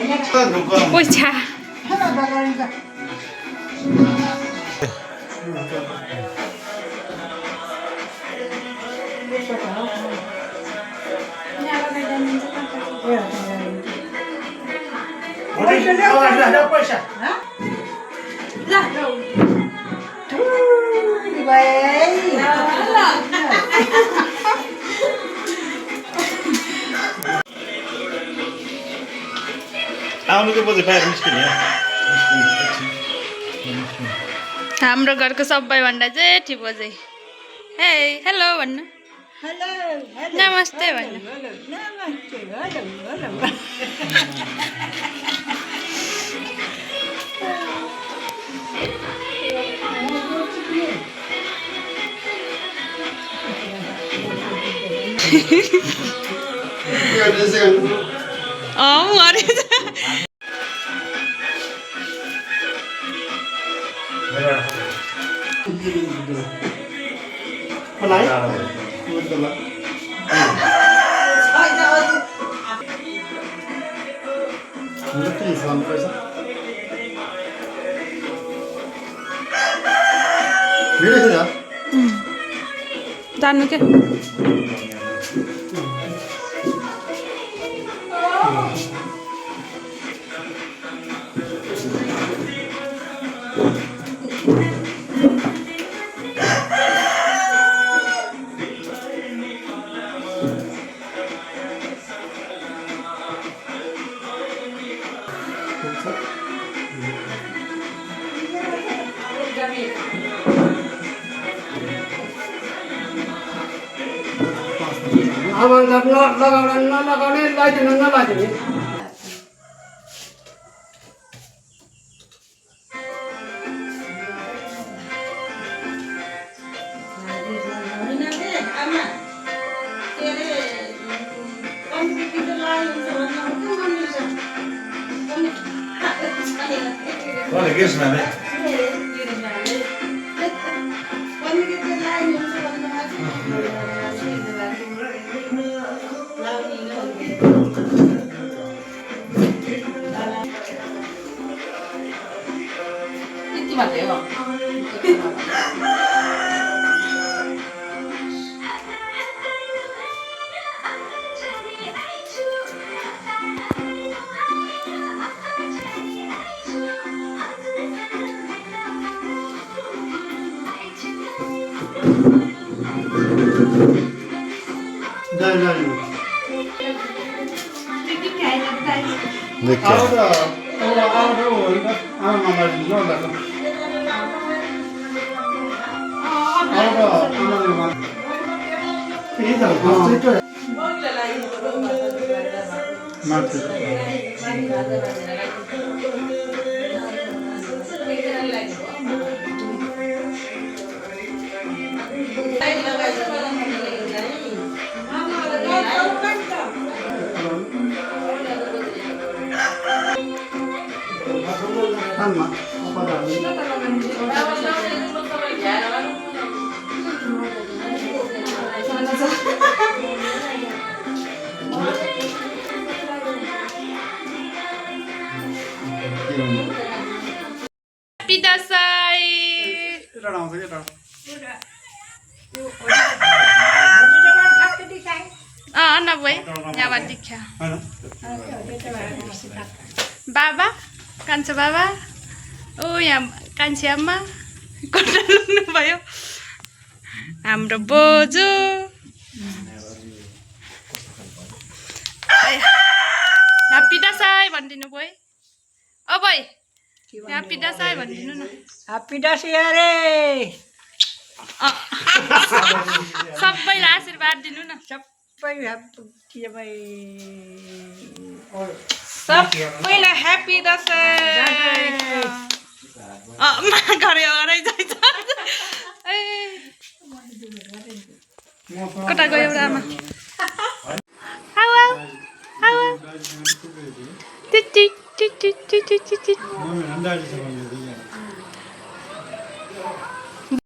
पैसा हाम्रो घरको सबैभन्दा जेठी बोजै हे हेलो भन्नु नमस्ते भन्नु अरे जान्नु के अब नलगाउने लगाइदिनु नलाइदिने बाबा कान्छो बाबा ओ यहाँ कान्छी आमा कता लुक्नु भयो हाम्रो बोजू ह्याप्पी दसैँ भनिदिनु भयो ओ भाइ ह्याप्पी दसैँ भनिदिनु न ह्याप्पी दसैँ अरे सबैलाई आशीर्वाद दिनु न सबैलाई ह्याप्पी दसैँ घरे हराइ जान्छ कता गयो एउटा आमा